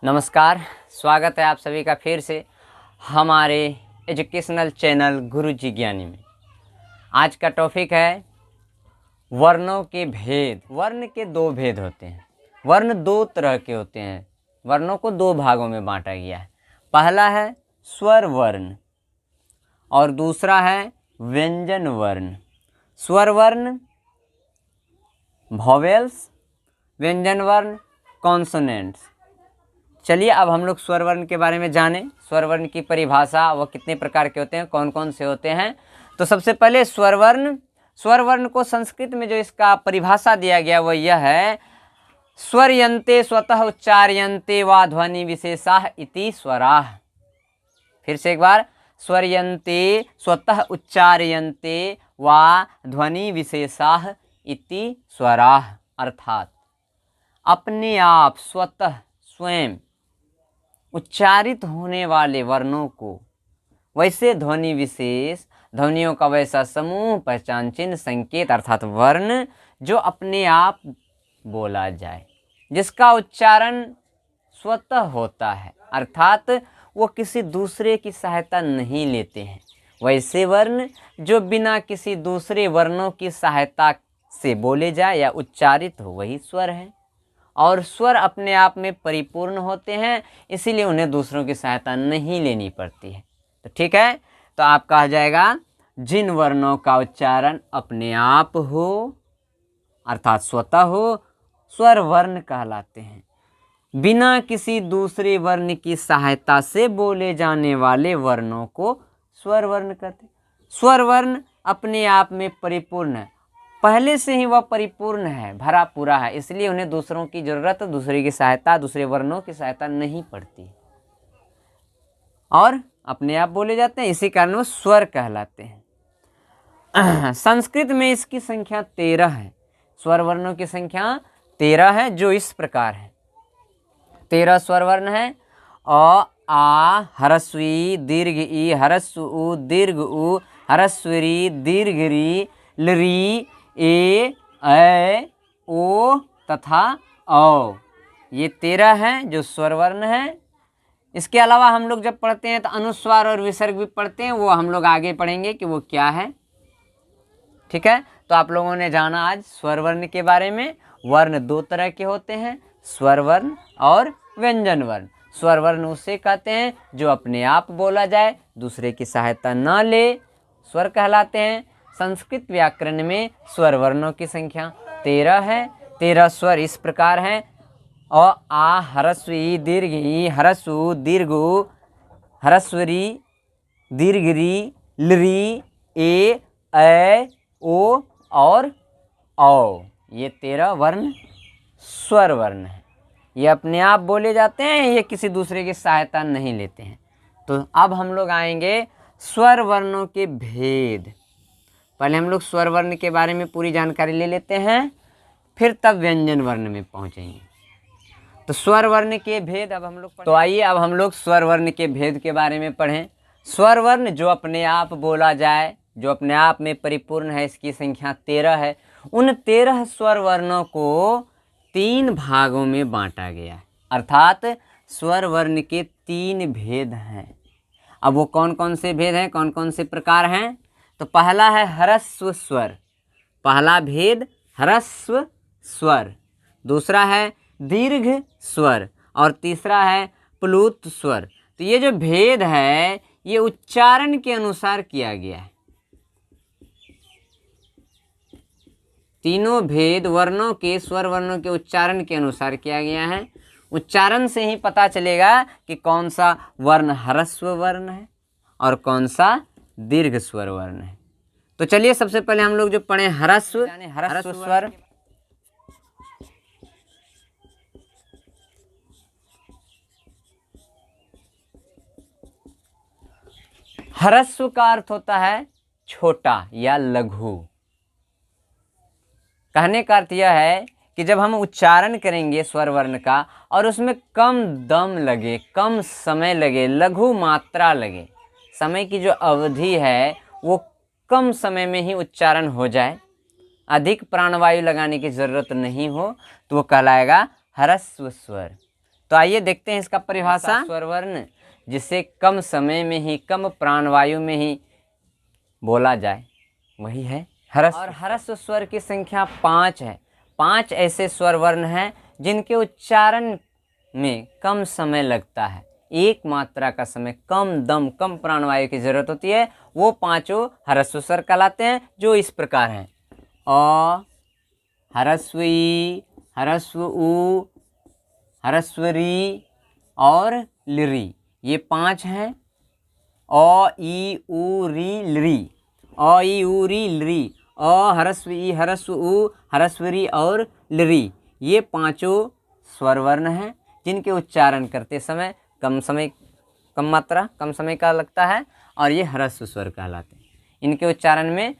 नमस्कार, स्वागत है आप सभी का फिर से हमारे एजुकेशनल चैनल गुरुजी ज्ञानी में। आज का टॉपिक है वर्णों के भेद। वर्ण के दो भेद होते हैं। वर्ण दो तरह के होते हैं। वर्णों को दो भागों में बांटा गया है। पहला है स्वर वर्ण और दूसरा है व्यंजन वर्ण। स्वर वर्ण वॉवेल्स, व्यंजन वर्ण कॉन्सोनेंट्स। चलिए अब हम लोग स्वर वर्ण के बारे में जानें। स्वर वर्ण की परिभाषा, वो कितने प्रकार के होते हैं, कौन कौन से होते हैं। तो सबसे पहले स्वर वर्ण को संस्कृत में जो इसका परिभाषा दिया गया वो यह है, स्वरयन्ते स्वतः उच्चार्यन्ते वा ध्वनि विशेषाः इति स्वराः। फिर से एक बार, स्वरयन्ते स्वतः उच्चार्यन्ते वा ध्वनि विशेषाः इति स्वराः, अर्थात अपने आप स्वतः स्वयं उच्चारित होने वाले वर्णों को, वैसे ध्वनि विशेष, ध्वनियों का वैसा समूह, पहचान चिन्ह, संकेत अर्थात वर्ण जो अपने आप बोला जाए, जिसका उच्चारण स्वतः होता है, अर्थात वो किसी दूसरे की सहायता नहीं लेते हैं। वैसे वर्ण जो बिना किसी दूसरे वर्णों की सहायता से बोले जाए या उच्चारित हो, वही स्वर है। और स्वर अपने आप में परिपूर्ण होते हैं, इसीलिए उन्हें दूसरों की सहायता नहीं लेनी पड़ती है। तो ठीक है, तो आप कहा जाएगा जिन वर्णों का उच्चारण अपने आप हो अर्थात स्वतः हो, स्वर वर्ण कहलाते हैं। बिना किसी दूसरे वर्ण की सहायता से बोले जाने वाले वर्णों को स्वर वर्ण कहते हैं। स्वर वर्ण अपने आप में परिपूर्ण है, पहले से ही वह परिपूर्ण है, भरा पूरा है, इसलिए उन्हें दूसरों की जरूरत, दूसरे की सहायता, दूसरे वर्णों की सहायता नहीं पड़ती और अपने आप बोले जाते हैं। इसी कारण वो स्वर कहलाते हैं। संस्कृत में इसकी संख्या 13 है। स्वर वर्णों की संख्या 13 है, जो इस प्रकार है। 13 स्वर वर्ण है। अ, आ, ह्रस्वी, दीर्घ ई, ह्रस्व उ, दीर्घ उ, ह्रस्वरी, दीर्घ री, लरी, ए, ओ तथा औ। ये 13 हैं जो स्वर वर्ण है। इसके अलावा हम लोग जब पढ़ते हैं तो अनुस्वार और विसर्ग भी पढ़ते हैं, वो हम लोग आगे पढ़ेंगे कि वो क्या है। ठीक है, तो आप लोगों ने जाना आज स्वर वर्ण के बारे में। वर्ण दो तरह के होते हैं, स्वर वर्ण और व्यंजन वर्ण। स्वर वर्ण उसे कहते हैं जो अपने आप बोला जाए, दूसरे की सहायता न ले, स्वर कहलाते हैं। संस्कृत व्याकरण में स्वर वर्णों की संख्या 13 है। 13 स्वर इस प्रकार हैं। अ, आ, ह्रस्व ई, दीर्घ ई, ह्रस्व उ, दीर्घ उ, ह्रस्वरी, दीर्घ री, लरी, ए, ओ और औ। ये 13 वर्ण स्वर वर्ण है। ये अपने आप बोले जाते हैं, ये किसी दूसरे की सहायता नहीं लेते हैं। तो अब हम लोग आएंगे स्वर वर्णों के भेद। पहले हम लोग स्वर वर्ण के बारे में पूरी जानकारी ले लेते हैं, फिर तब व्यंजन वर्ण में पहुंचेंगे। तो स्वर वर्ण के भेद अब हम लोग तो आइए अब हम लोग स्वर वर्ण के भेद के बारे में पढ़ें। स्वर वर्ण जो अपने आप बोला जाए, जो अपने आप में परिपूर्ण है, इसकी संख्या 13 है। उन 13 स्वर वर्णों को 3 भागों में बांटा गया है, अर्थात स्वर वर्ण के 3 भेद हैं। अब वो कौन कौन से भेद हैं, कौन कौन से प्रकार हैं। तो पहला है ह्रस्व स्वर। पहला भेद ह्रस्व स्वर। दूसरा है दीर्घ स्वर और तीसरा है प्लुत स्वर। तो ये जो भेद है ये उच्चारण के अनुसार किया गया है। तीनों भेद वर्णों के, स्वर वर्णों के उच्चारण के अनुसार किया गया है। उच्चारण से ही पता चलेगा कि कौन सा वर्ण ह्रस्व वर्ण है और कौन सा दीर्घ स्वर वर्ण है। तो चलिए सबसे पहले हम लोग जो पढ़े ह्रस्व स्वर। ह्रस्व का अर्थ होता है छोटा या लघु। कहने का अर्थ यह है कि जब हम उच्चारण करेंगे स्वर वर्ण का और उसमें कम दम लगे, कम समय लगे, लघु मात्रा लगे, समय की जो अवधि है वो कम समय में ही उच्चारण हो जाए, अधिक प्राणवायु लगाने की ज़रूरत नहीं हो, तो वो कहलाएगा ह्रस्व स्वर। तो आइए देखते हैं इसका परिभाषा। स्वर वर्ण जिसे कम समय में ही, कम प्राणवायु में ही बोला जाए, वही है ह्रस्व। और ह्रस्व स्वर की संख्या 5 है। 5 ऐसे स्वर वर्ण हैं जिनके उच्चारण में कम समय लगता है, एक मात्रा का समय, कम दम, कम प्राणवायु की जरूरत होती है। वो 5 ह्रस्व स्वर कहलाते हैं, जो इस प्रकार हैं: अ, ह्रस्व ई, ह्रस्व उ, ह्रस्व री और लिरी। ये 5 हैं। अ, ई, उ, री, लरी। अ, ई, उ, री, लरी। अ, ह्रस्व ई, ह्रस्व उ, ह्रस्व री और लरी। ये 5 स्वर वर्ण हैं जिनके उच्चारण करते समय कम मात्रा, कम समय का लगता है, और ये ह्रस्व स्वर कहलाते हैं। इनके उच्चारण में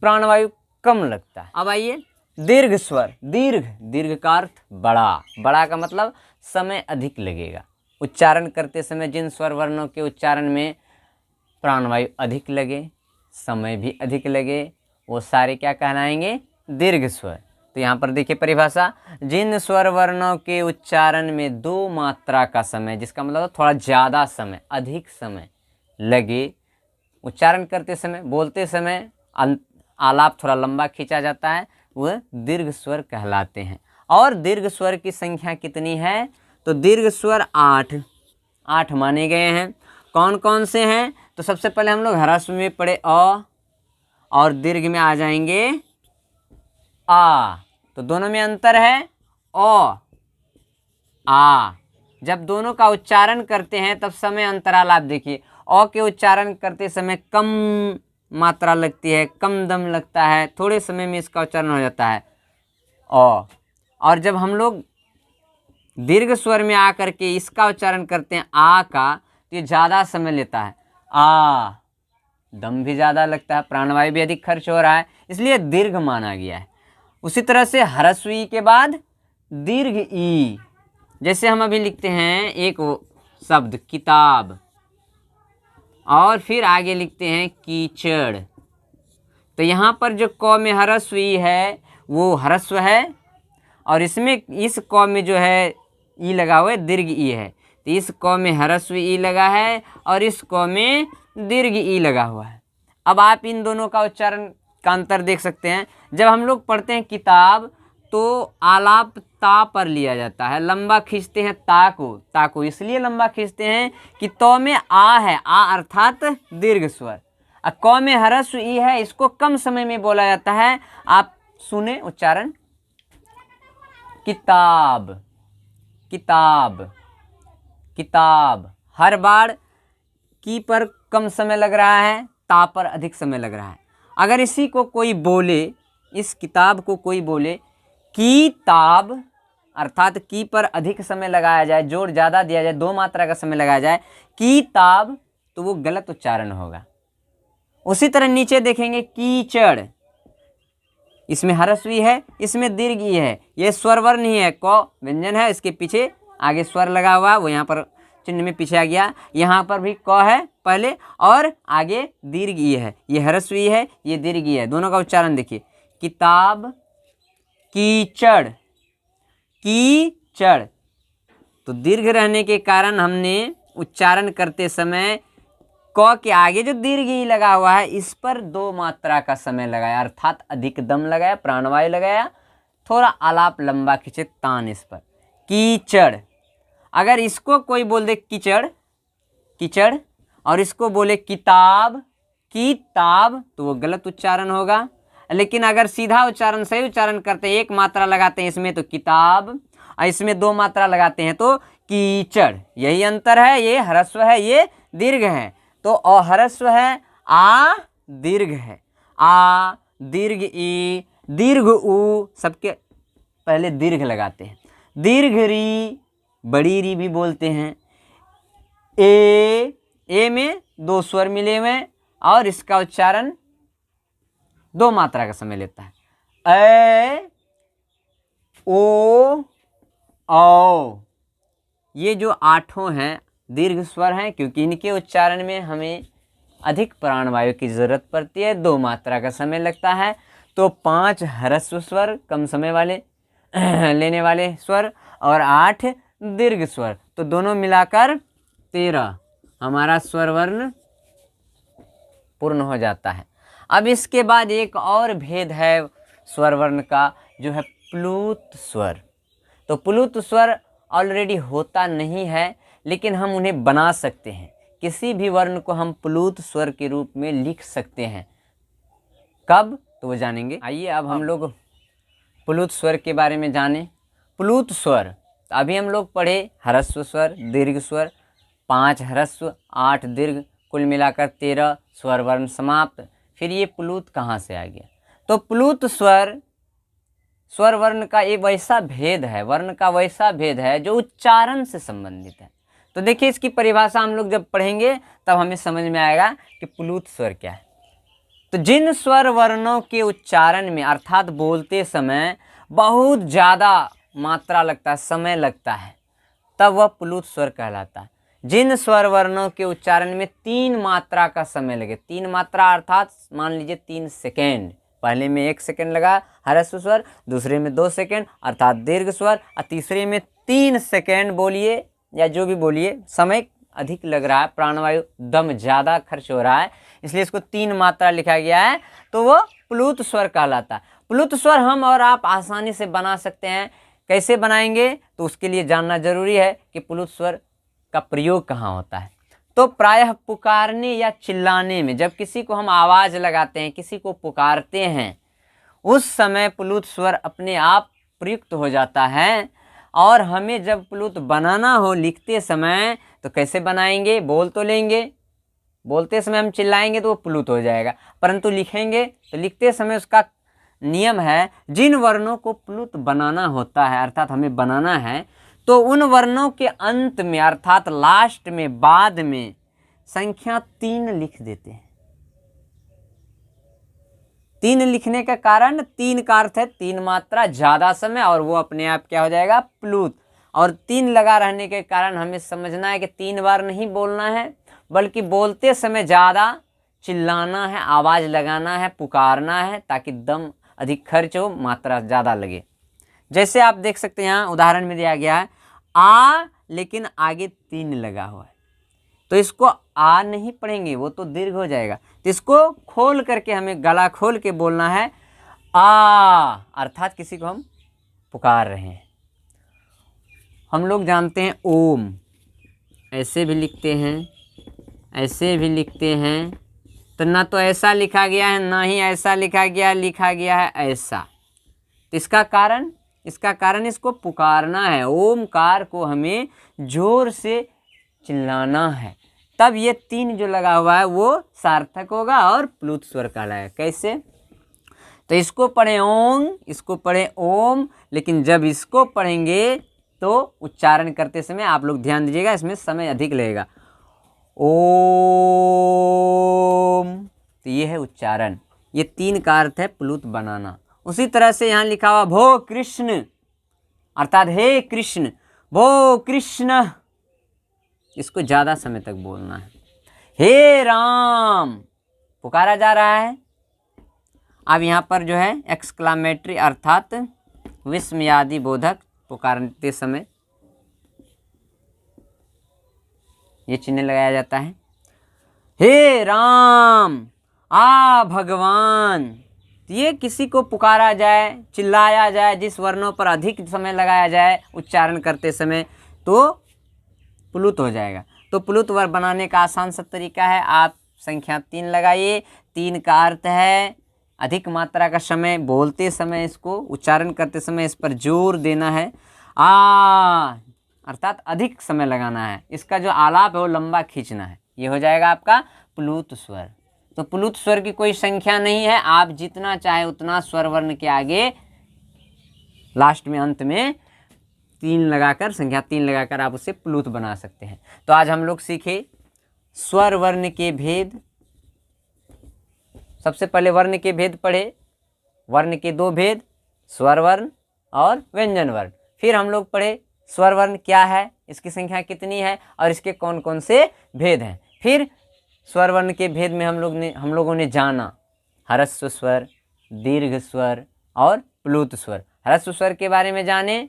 प्राणवायु कम लगता है। अब आइए दीर्घ स्वर। दीर्घ का अर्थ बड़ा। बड़ा का मतलब समय अधिक लगेगा। उच्चारण करते समय जिन स्वर वर्णों के उच्चारण में प्राणवायु अधिक लगे, समय भी अधिक लगे, वो सारे क्या कहलाएंगे? दीर्घ स्वर। तो यहाँ पर देखिए परिभाषा: जिन स्वर वर्णों के उच्चारण में 2 मात्रा का समय, जिसका मतलब थोड़ा ज़्यादा समय, अधिक समय लगे, उच्चारण करते समय, बोलते समय आलाप थोड़ा लंबा खींचा जाता है, वह दीर्घ स्वर कहलाते हैं। और दीर्घ स्वर की संख्या कितनी है? तो दीर्घ स्वर 8 माने गए हैं। कौन कौन से हैं? तो सबसे पहले हम लोग ह्रस्व में पढ़े अ, और दीर्घ में आ जाएंगे आ। तो दोनों में अंतर है अ, आ। जब दोनों का उच्चारण करते हैं तब समय अंतराल आप देखिए। अ के उच्चारण करते समय कम मात्रा लगती है, कम दम लगता है, थोड़े समय में इसका उच्चारण हो जाता है अ। और जब हम लोग दीर्घ स्वर में आकर के इसका उच्चारण करते हैं आ का, तो ये ज़्यादा समय लेता है। आ, दम भी ज़्यादा लगता है, प्राणवायु भी अधिक खर्च हो रहा है, इसलिए दीर्घ माना गया है। उसी तरह से ह्रस्व ई के बाद दीर्घ ई। जैसे हम अभी लिखते हैं एक शब्द किताब, और फिर आगे लिखते हैं कीचड़। तो यहाँ पर जो क में ह्रस्व ई है वो ह्रस्व है, और इसमें इस क में जो है ई लगा हुआ है, दीर्घ ई है। तो इस क में ह्रस्व ई लगा है और इस क में दीर्घ ई लगा हुआ है। अब आप इन दोनों का उच्चारण का अंतर देख सकते हैं। जब हम लोग पढ़ते हैं किताब तो आलाप ता पर लिया जाता है, लंबा खींचते हैं ता को इसलिए लंबा खींचते हैं कि तो में आ है, आ अर्थात दीर्घ स्वर। क में ह्रस्व ई है, इसको कम समय में बोला जाता है। आप सुने उच्चारण: किताब, किताब, किताब। हर बार की पर कम समय लग रहा है, ता पर अधिक समय लग रहा है। अगर इसी को कोई बोले, इस किताब को कोई बोले किताब, अर्थात की पर अधिक समय लगाया जाए, जोर ज़्यादा दिया जाए, 2 मात्रा का समय लगाया जाए, किताब, तो वो गलत उच्चारण होगा। उसी तरह नीचे देखेंगे कीचड़, इसमें ह्रस्व ई है, इसमें दीर्घ ई है। ये स्वर वर्ण ही है, क व्यंजन है, इसके पीछे आगे स्वर लगा हुआ, वो यहाँ पर चिन्ह में पीछे आ गया। यहाँ पर भी क है पहले और आगे दीर्घ ई है। ये ह्रस्व ई है, ये दीर्घ ई है। दोनों का उच्चारण देखिए: किताब, कीचड़, कीचड़। तो दीर्घ रहने के कारण हमने उच्चारण करते समय क के आगे जो दीर्घ ई लगा हुआ है, इस पर 2 मात्रा का समय लगाया, अर्थात अधिक दम लगाया, प्राणवायु लगाया, थोड़ा आलाप लंबा खींचे, तान इस पर। कीचड़। अगर इसको कोई बोल दे कीचड़, कीचड़, और इसको बोले किताब, किताब, तो वो गलत उच्चारण होगा। लेकिन अगर सीधा उच्चारण, सही उच्चारण करते हैं, 1 मात्रा लगाते हैं इसमें तो किताब, और इसमें 2 मात्रा लगाते हैं तो कीचड़। यही अंतर है, ये ह्रस्व है, ये दीर्घ है। तो अह्रस्व है, आ दीर्घ है। आ, दीर्घ ई, दीर्घ उ, सबके पहले दीर्घ लगाते हैं। दीर्घ री, बड़ी री भी बोलते हैं। ए में 2 स्वर मिले हुए और इसका उच्चारण 2 मात्रा का समय लेता है। ए, ओ, औ। ये जो 8 हैं दीर्घ स्वर हैं, क्योंकि इनके उच्चारण में हमें अधिक प्राणवायु की जरूरत पड़ती है, 2 मात्रा का समय लगता है। तो 5 ह्रस्व स्वर कम समय वाले, लेने वाले स्वर और 8 दीर्घ स्वर, तो दोनों मिलाकर 13 हमारा स्वर वर्ण पूर्ण हो जाता है। अब इसके बाद एक और भेद है स्वर वर्ण का, जो है प्लूत स्वर। तो प्लूत स्वर ऑलरेडी होता नहीं है, लेकिन हम उन्हें बना सकते हैं। किसी भी वर्ण को हम प्लूत स्वर के रूप में लिख सकते हैं। कब, तो वो जानेंगे। आइए अब हम लोग प्लूत स्वर के बारे में जानें। प्लूत स्वर, अभी हम लोग पढ़े ह्रस्व स्वर, दीर्घ स्वर, 5 ह्रस्व 8 दीर्घ, कुल मिलाकर 13 स्वर वर्ण समाप्त। फिर ये प्लूत कहाँ से आ गया? तो प्लूत स्वर स्वर वर्ण का एक वैसा भेद है, वर्ण का वैसा भेद है जो उच्चारण से संबंधित है। तो देखिए इसकी परिभाषा हम लोग जब पढ़ेंगे तब हमें समझ में आएगा कि प्लूत स्वर क्या है। तो जिन स्वर वर्णों के उच्चारण में अर्थात बोलते समय बहुत ज़्यादा मात्रा लगता है, समय लगता है, तब वह प्लूत स्वर कहलाता है। जिन स्वर वर्णों के उच्चारण में 3 मात्रा का समय लगे, 3 मात्रा अर्थात मान लीजिए 3 सेकेंड, पहले में 1 सेकेंड लगा ह्रस्व स्वर, दूसरे में 2 सेकेंड अर्थात दीर्घ स्वर, और तीसरे में 3 सेकेंड बोलिए या जो भी बोलिए, समय अधिक लग रहा है, प्राणवायु दम ज़्यादा खर्च हो रहा है, इसलिए इसको 3 मात्रा लिखा गया है, तो वो प्लूत स्वर कहलाता है। प्लूत स्वर हम और आप आसानी से बना सकते हैं। कैसे बनाएंगे, तो उसके लिए जानना जरूरी है कि प्लूत स्वर का प्रयोग कहाँ होता है। तो प्रायः पुकारने या चिल्लाने में, जब किसी को हम आवाज़ लगाते हैं, किसी को पुकारते हैं, उस समय प्लूत स्वर अपने आप प्रयुक्त हो जाता है। और हमें जब प्लूत बनाना हो लिखते समय, तो कैसे बनाएंगे? बोल तो लेंगे, बोलते समय हम चिल्लाएंगे तो वो प्लूत हो जाएगा, परंतु लिखेंगे तो लिखते समय उसका नियम है, जिन वर्णों को प्लूत बनाना होता है अर्थात हमें बनाना है, तो उन वर्णों के अंत में अर्थात लास्ट में, बाद में संख्या 3 लिख देते हैं। 3 लिखने का कारण, 3 का अर्थ है 3 मात्रा, ज़्यादा समय, और वो अपने आप क्या हो जाएगा? प्लूत। और 3 लगा रहने के कारण हमें समझना है कि 3 बार नहीं बोलना है, बल्कि बोलते समय ज़्यादा चिल्लाना है, आवाज़ लगाना है, पुकारना है, ताकि दम अधिक खर्च हो, मात्रा ज़्यादा लगे। जैसे आप देख सकते हैं यहाँ उदाहरण में दिया गया है, आ लेकिन आगे 3 लगा हुआ है, तो इसको आ नहीं पढ़ेंगे, वो तो दीर्घ हो जाएगा। तो इसको खोल करके हमें गला खोल के बोलना है आ, अर्थात किसी को हम पुकार रहे हैं। हम लोग जानते हैं ओम, ऐसे भी लिखते हैं, ऐसे भी लिखते हैं, तो ना तो ऐसा लिखा गया है ना ही ऐसा लिखा गया है ऐसा। तो इसका कारण इसको पुकारना है। ओमकार को हमें जोर से चिल्लाना है, तब ये 3 जो लगा हुआ है वो सार्थक होगा और प्लूत स्वर कहलाएगा। कैसे? तो इसको पढ़े ओम, इसको पढ़े ओम, लेकिन जब इसको पढ़ेंगे तो उच्चारण करते समय आप लोग ध्यान दीजिएगा, इसमें समय अधिक लगेगा। ओम, तो ये है उच्चारण। ये 3 का अर्थ है प्लूत बनाना। उसी तरह से यहाँ लिखा हुआ भो कृष्ण, अर्थात हे कृष्ण, भो कृष्ण, इसको ज़्यादा समय तक बोलना है। हे राम, पुकारा जा रहा है। अब यहाँ पर जो है एक्सक्लामेटरी अर्थात विस्मयादि बोधक पुकारते समय ये चिन्ह लगाया जाता है। हे राम, आ भगवान, ये किसी को पुकारा जाए, चिल्लाया जाए, जिस वर्णों पर अधिक समय लगाया जाए उच्चारण करते समय, तो प्लूत हो जाएगा। तो प्लूत वर्ग बनाने का आसान सा तरीका है, आप संख्या 3 लगाइए। 3 का अर्थ है अधिक मात्रा का समय, बोलते समय इसको उच्चारण करते समय इस पर जोर देना है। आ अर्थात अधिक समय लगाना है, इसका जो आलाप है वो लंबा खींचना है, ये हो जाएगा आपका प्लूत स्वर। तो प्लूत स्वर की कोई संख्या नहीं है, आप जितना चाहे उतना स्वर वर्ण के आगे लास्ट में अंत में 3 लगाकर, संख्या 3 लगाकर आप उसे प्लूत बना सकते हैं। तो आज हम लोग सीखे स्वर वर्ण के भेद। सबसे पहले वर्ण के भेद पढ़े, वर्ण के 2 भेद, स्वर वर्ण और व्यंजन वर्ण। फिर हम लोग पढ़े स्वर वर्ण क्या है, इसकी संख्या कितनी है और इसके कौन कौन से भेद हैं। फिर स्वर वर्ण के भेद में हम लोगों ने जाना ह्रस्व स्वर, दीर्घ स्वर और प्लूत स्वर। ह्रस्व स्वर के बारे में जाने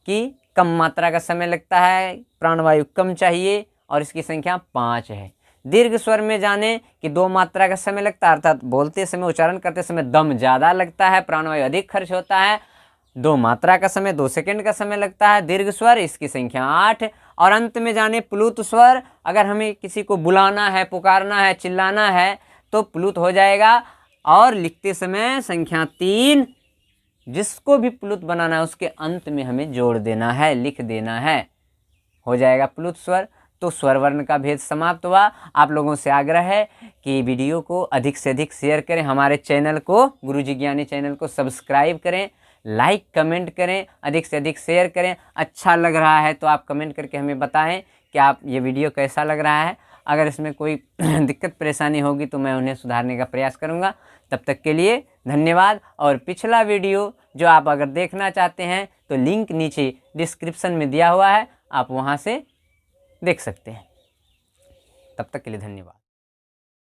कि कम मात्रा का समय लगता है, प्राणवायु कम चाहिए और इसकी संख्या 5 है। दीर्घ स्वर में जाने कि 2 मात्रा का समय लगता है, अर्थात बोलते समय, उच्चारण करते समय दम ज़्यादा लगता है, प्राणवायु अधिक खर्च होता है, 2 मात्रा का समय 2 सेकंड का समय लगता है। दीर्घ स्वर, इसकी संख्या 8। और अंत में जाने प्लुत स्वर, अगर हमें किसी को बुलाना है, पुकारना है, चिल्लाना है तो प्लुत हो जाएगा। और लिखते समय संख्या 3, जिसको भी प्लुत बनाना है उसके अंत में हमें जोड़ देना है, लिख देना है, हो जाएगा प्लुत स्वर। तो स्वर वर्ण का भेद समाप्त हुआ। आप लोगों से आग्रह है कि वीडियो को अधिक से अधिक शेयर करें, हमारे चैनल को, गुरुजी ज्ञानी चैनल को सब्सक्राइब करें, लाइक कमेंट करें, अधिक से अधिक शेयर करें। अच्छा लग रहा है तो आप कमेंट करके हमें बताएं कि आप ये वीडियो कैसा लग रहा है। अगर इसमें कोई दिक्कत परेशानी होगी तो मैं उन्हें सुधारने का प्रयास करूंगा। तब तक के लिए धन्यवाद। और पिछला वीडियो जो आप अगर देखना चाहते हैं तो लिंक नीचे डिस्क्रिप्शन में दिया हुआ है, आप वहां से देख सकते हैं। तब तक के लिए धन्यवाद।